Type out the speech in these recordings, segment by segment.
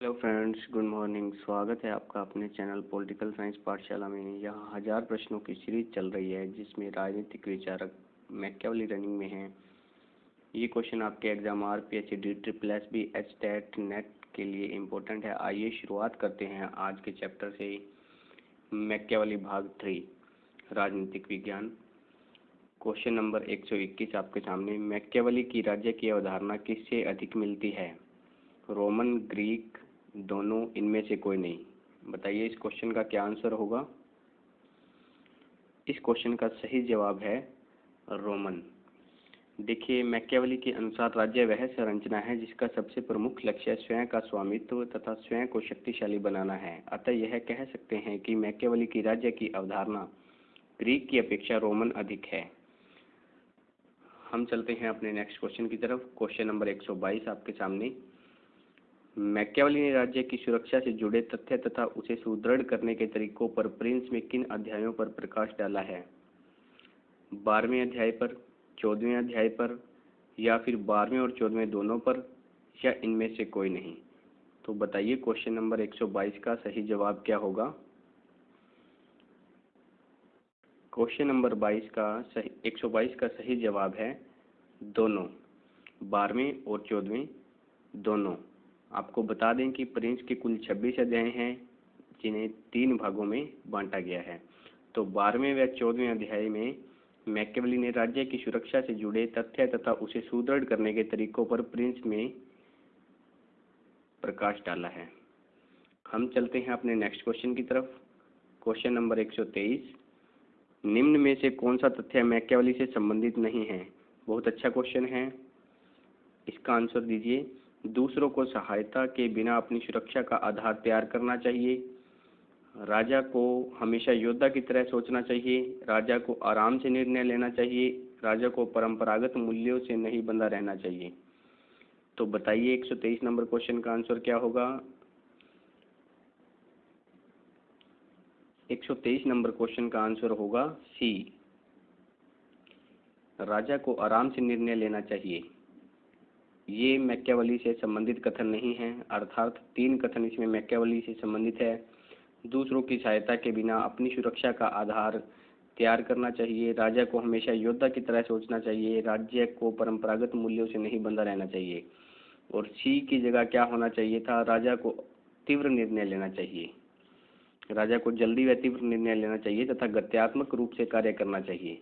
Hello friends, good morning. स्वागत है आपका अपने चैनल पॉलिटिकल साइंस पाठशाला में। यहाँ 1000 प्रश्नों की सीरीज चल रही है जिसमें राजनीतिक विचारक मैकियावेली रनिंग में हैं। ये क्वेश्चन आपके exam RPHD SSSB HTET net के लिए इम्पोर्टेंट है। आइए शुरुआत करते हैं आज के चैप्टर से। मैकियावेली भाग 3 राजनीतिक विज्ञान। क्वेश्चन नंबर 121 आपके सामने। मैकियावेली की राज्य की अवधारणा किससे अधिक मिलती है? रोमन, ग्रीक, दोनों, इनमें से कोई नहीं। बताइए इस क्वेश्चन का क्या आंसर होगा। इस क्वेश्चन का सही जवाब है रोमन। देखिए, मैकियावेली के अनुसार राज्य वह संरचना है जिसका सबसे प्रमुख लक्ष्य स्वयं का स्वामित्व तथा स्वयं को शक्तिशाली बनाना है। अतः यह कह सकते हैं कि मैकियावेली की राज्य की अवधारणा ग्रीक की अपेक्षा रोमन अधिक है। हम चलते हैं अपने नेक्स्ट क्वेश्चन की तरफ। क्वेश्चन नंबर 122 आपके सामने। मैकियावेली ने राज्य की सुरक्षा से जुड़े तथ्य तथा उसे सुदृढ़ करने के तरीकों पर प्रिंस में किन अध्यायों पर प्रकाश डाला है? 12वें अध्याय पर, 14वें अध्याय पर, या फिर 12वें और 14वें दोनों पर, या इनमें से कोई नहीं। तो बताइए क्वेश्चन नंबर 122 का सही जवाब क्या होगा। क्वेश्चन नंबर 122 का सही जवाब है दोनों, 12वें और 14वें दोनों। आपको बता दें कि प्रिंस के कुल 26 अध्याय हैं जिन्हें 3 भागों में बांटा गया है। तो 12वें व 14वें अध्याय में मैकियावेली ने राज्य की सुरक्षा से जुड़े तथ्य तथा उसे सुदृढ़ करने के तरीकों पर प्रिंस में प्रकाश डाला है। हम चलते हैं अपने नेक्स्ट क्वेश्चन की तरफ। Question number 123। निम्न में से कौन सा तथ्य मैकियावेली से संबंधित नहीं है? बहुत अच्छा क्वेश्चन है, इसका आंसर दीजिए। दूसरों को सहायता के बिना अपनी सुरक्षा का आधार तैयार करना चाहिए, राजा को हमेशा योद्धा की तरह सोचना चाहिए, राजा को आराम से निर्णय लेना चाहिए, राजा को परंपरागत मूल्यों से नहीं बंधा रहना चाहिए। तो बताइए 123 नंबर क्वेश्चन का आंसर क्या होगा। 123 नंबर क्वेश्चन का आंसर होगा सी, राजा को आराम से निर्णय लेना चाहिए। ये मैकियावेली से संबंधित कथन नहीं है, अर्थात 3 कथन इसमें मैकियावेली से संबंधित है। दूसरों की सहायता के बिना अपनी सुरक्षा का आधार तैयार करना चाहिए, राजा को हमेशा योद्धा की तरह सोचना चाहिए, राज्य को परंपरागत मूल्यों से नहीं बंधा रहना चाहिए। और सी की जगह क्या होना चाहिए था? राजा को तीव्र निर्णय लेना चाहिए, राजा को जल्दी व तीव्र निर्णय लेना चाहिए तथा गत्यात्मक रूप से कार्य करना चाहिए।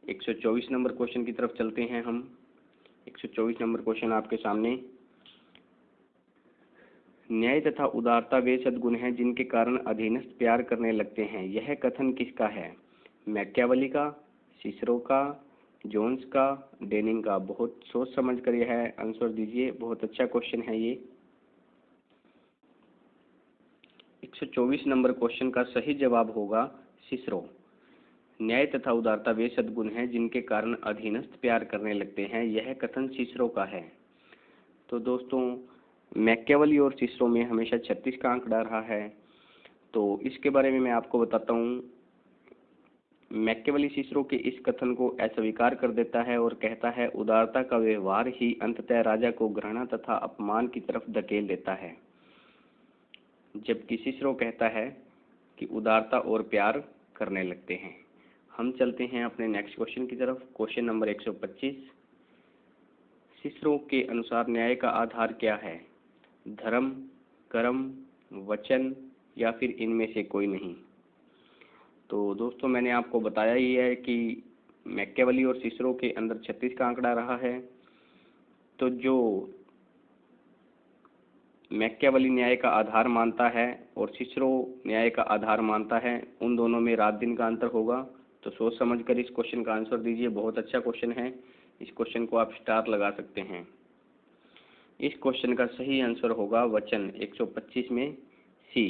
124 नंबर क्वेश्चन की तरफ चलते हैं हम। 124 नंबर क्वेश्चन आपके सामने। न्याय तथा उदारता वे सद्गुण हैं जिनके कारण अधीनस्थ प्यार करने लगते हैं। यह कथन किसका है? मैकियावेली का, सिसरो का, जोन्स का, डेनिंग का? बहुत सोच समझ कर यह आंसर दीजिए, बहुत अच्छा क्वेश्चन है ये। 124 नंबर क्वेश्चन का सही जवाब होगा सिसरो। न्याय तथा उदारता वे सद्गुण हैं जिनके कारण अधीनस्थ प्यार करने लगते हैं, यह कथन सिसरो का है। तो दोस्तों, मैकियावेली और सिसरो में हमेशा 36 का आंकड़ा रहा है। तो इसके बारे में मैं आपको बताता हूँ। मैकियावेली सिसरो के इस कथन को अस्वीकार कर देता है और कहता है उदारता का व्यवहार ही अंततः राजा को घृणा तथा अपमान की तरफ धकेल देता है, जबकि सिसरो कहता है कि उदारता और प्यार करने लगते हैं। हम चलते हैं अपने नेक्स्ट क्वेश्चन की तरफ। Question number 125। सिसरो के अनुसार न्याय का आधार क्या है? धर्म, कर्म, वचन, या फिर इनमें से कोई नहीं। तो दोस्तों, मैंने आपको बताया ही है कि मैकियावेली और सिसरो के अंदर 36 का आंकड़ा रहा है। तो जो मैकियावेली न्याय का आधार मानता है और सिसरो न्याय का आधार मानता है, उन दोनों में रात दिन का अंतर होगा। तो सोच समझ कर इस क्वेश्चन का आंसर दीजिए, बहुत अच्छा क्वेश्चन है। इस क्वेश्चन को आप स्टार लगा सकते हैं। इस क्वेश्चन का सही आंसर होगा वचन, 125 में सी।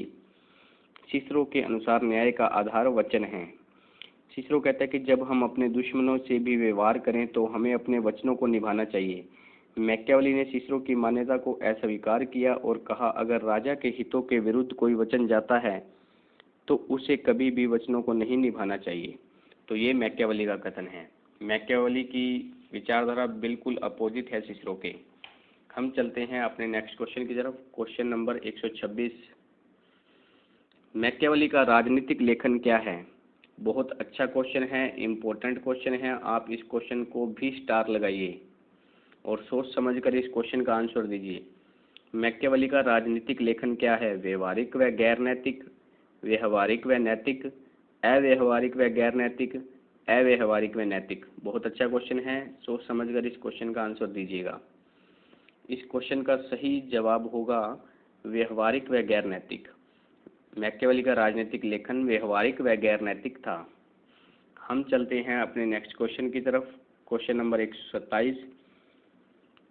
सिसरो के अनुसार न्याय का आधार वचन है। सिसरो कहता है कि जब हम अपने दुश्मनों से भी व्यवहार करें तो हमें अपने वचनों को निभाना चाहिए। मैकियावेली ने सिसरो की मान्यता को अस्वीकार किया और कहा अगर राजा के हितों के विरुद्ध कोई वचन जाता है तो उसे कभी भी वचनों को नहीं निभाना चाहिए। तो ये मैकियावेली का कथन है। मैकियावेली की विचारधारा बिल्कुल अपोजिट है सिसरो के। हम चलते हैं अपने नेक्स्ट क्वेश्चन की तरफ। क्वेश्चन नंबर 126, मैकियावेली का राजनीतिक लेखन क्या है? बहुत अच्छा क्वेश्चन है, इम्पोर्टेंट क्वेश्चन है। आप इस क्वेश्चन को भी स्टार लगाइए और सोच समझकर इस क्वेश्चन का आंसर दीजिए। मैकियावेली का राजनीतिक लेखन क्या है? व्यवहारिक व गैर नैतिक, व्यवहारिक व नैतिक, अव्यवहारिक व गैर नैतिक, अव्यवहारिक व नैतिक। बहुत अच्छा क्वेश्चन है, सोच समझकर इस क्वेश्चन का आंसर दीजिएगा। इस क्वेश्चन का सही जवाब होगा व्यवहारिक व गैर नैतिक। मैकियावेली का राजनीतिक लेखन व्यवहारिक व गैर नैतिक था। हम चलते हैं अपने नेक्स्ट क्वेश्चन की तरफ। क्वेश्चन नंबर 127,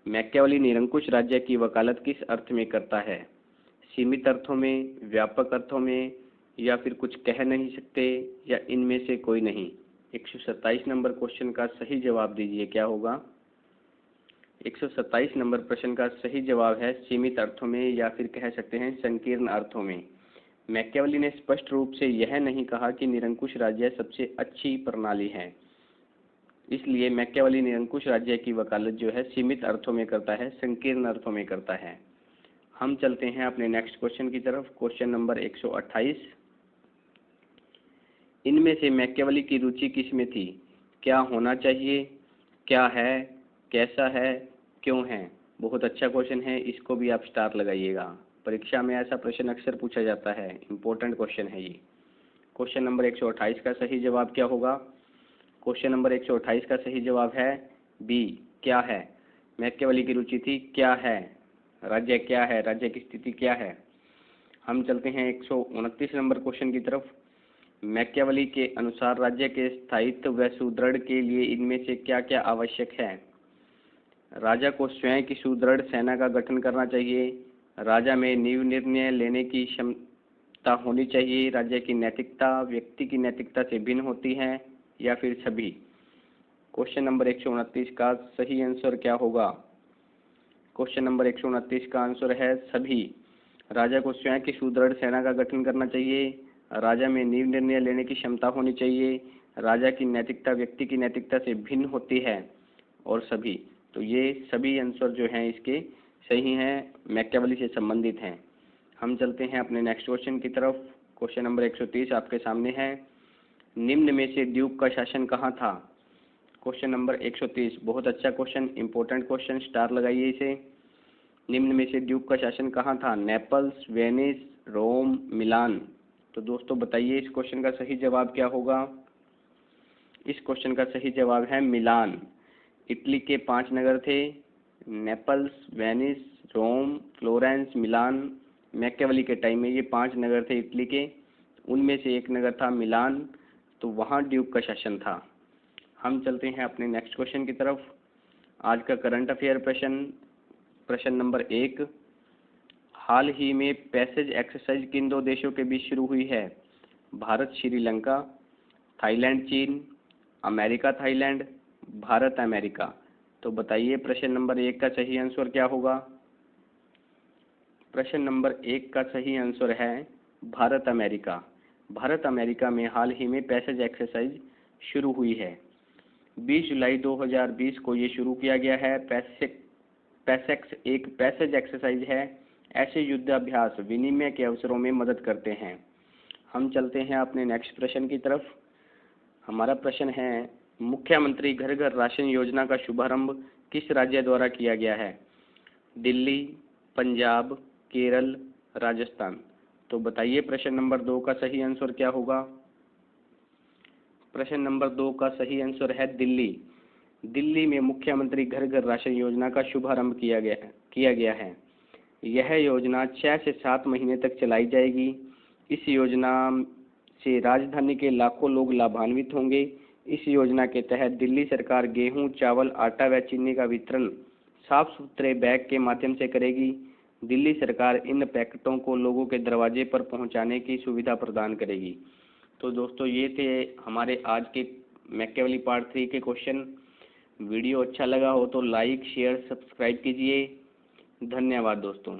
मैकियावेली निरंकुश राज्य की वकालत किस अर्थ में करता है? सीमित अर्थों में, व्यापक अर्थों में, या फिर कुछ कह नहीं सकते, या इनमें से कोई नहीं। 127 नंबर क्वेश्चन का सही जवाब दीजिए, क्या होगा? 127 नंबर प्रश्न का सही जवाब है सीमित अर्थों में, या फिर कह सकते हैं संकीर्ण अर्थों में। मैकियावेली ने स्पष्ट रूप से यह नहीं कहा कि निरंकुश राज्य सबसे अच्छी प्रणाली है, इसलिए मैकियावेली निरंकुश राज्य की वकालत जो है सीमित अर्थों में करता है, संकीर्ण अर्थों में करता है। हम चलते हैं अपने नेक्स्ट क्वेश्चन की तरफ। क्वेश्चन नंबर 128, इनमें से मैकियावेली की रुचि किस में थी? क्या होना चाहिए, क्या है, कैसा है, क्यों है? बहुत अच्छा क्वेश्चन है, इसको भी आप स्टार लगाइएगा। परीक्षा में ऐसा प्रश्न अक्सर पूछा जाता है, इम्पोर्टेंट क्वेश्चन है ये। क्वेश्चन नंबर 128 का सही जवाब क्या होगा? क्वेश्चन नंबर 128 का सही जवाब है बी, क्या है। मैकियावेली की रुचि थी क्या है, राज्य क्या है, राज्य की स्थिति क्या है। हम चलते हैं 129 नंबर क्वेश्चन की तरफ। मैकियावेली के अनुसार राज्य के स्थायित्व व सुदृढ़ के लिए इनमें से क्या क्या आवश्यक है? राजा को स्वयं की सुदृढ़ सेना का गठन करना चाहिए, राजा में नींव निर्णय लेने की क्षमता होनी चाहिए, राज्य की नैतिकता व्यक्ति की नैतिकता से भिन्न होती है, या फिर सभी। क्वेश्चन नंबर 129 का सही आंसर क्या होगा? क्वेश्चन नंबर 129 का आंसर है सभी। राजा को स्वयं की सुदृढ़ सेना का गठन करना चाहिए, राजा में नींव निर्णय लेने की क्षमता होनी चाहिए, राजा की नैतिकता व्यक्ति की नैतिकता से भिन्न होती है, और सभी। तो ये सभी आंसर जो हैं इसके सही हैं, मैकियावेली से संबंधित हैं। हम चलते हैं अपने नेक्स्ट क्वेश्चन की तरफ। क्वेश्चन नंबर 130 आपके सामने है, निम्न में से ड्यूक का शासन कहाँ था? क्वेश्चन नंबर 130, बहुत अच्छा क्वेश्चन, इंपॉर्टेंट क्वेश्चन, स्टार लगाइए इसे। निम्न में से ड्यूक का शासन कहाँ था? नेपल्स, वेनिस, रोम, मिलान। तो दोस्तों बताइए इस क्वेश्चन का सही जवाब क्या होगा? इस क्वेश्चन का सही जवाब है मिलान। इटली के 5 नगर थे, नेपल्स, वेनिस, रोम, फ्लोरेंस, मिलान। मैकियावेली के टाइम में ये 5 नगर थे इटली के, उनमें से एक नगर था मिलान, तो वहाँ ड्यूक का शासन था। हम चलते हैं अपने नेक्स्ट क्वेश्चन की तरफ। आज का करंट अफेयर प्रश्न नंबर 1, हाल ही में पैसेज एक्सरसाइज किन 2 देशों के बीच शुरू हुई है? भारत श्रीलंका, थाईलैंड चीन, अमेरिका थाईलैंड, भारत अमेरिका। तो बताइए प्रश्न नंबर 1 का सही आंसर क्या होगा? प्रश्न नंबर 1 का सही आंसर है भारत अमेरिका। भारत अमेरिका में हाल ही में पैसेज एक्सरसाइज शुरू हुई है। 20 जुलाई 2020 को ये शुरू किया गया है। पैसेक्स एक पैसेज एक्सरसाइज है। ऐसे युद्धाभ्यास विनिमय के अवसरों में मदद करते हैं। हम चलते हैं अपने नेक्स्ट प्रश्न की तरफ। हमारा प्रश्न है, मुख्यमंत्री घर घर राशन योजना का शुभारंभ किस राज्य द्वारा किया गया है? दिल्ली, पंजाब, केरल, राजस्थान। तो बताइए प्रश्न नंबर 2 का सही आंसर क्या होगा? प्रश्न नंबर 2 का सही आंसर है दिल्ली। दिल्ली में मुख्यमंत्री घर घर राशन योजना का शुभारंभ किया गया है। यह योजना 6 से 7 महीने तक चलाई जाएगी। इस योजना से राजधानी के लाखों लोग लाभान्वित होंगे। इस योजना के तहत दिल्ली सरकार गेहूं, चावल, आटा व चीनी का वितरण साफ सुथरे बैग के माध्यम से करेगी। दिल्ली सरकार इन पैकेटों को लोगों के दरवाजे पर पहुंचाने की सुविधा प्रदान करेगी। तो दोस्तों ये थे हमारे आज के मैकियावेली पार्ट 3 के क्वेश्चन। वीडियो अच्छा लगा हो तो लाइक, शेयर, सब्सक्राइब कीजिए। धन्यवाद दोस्तों।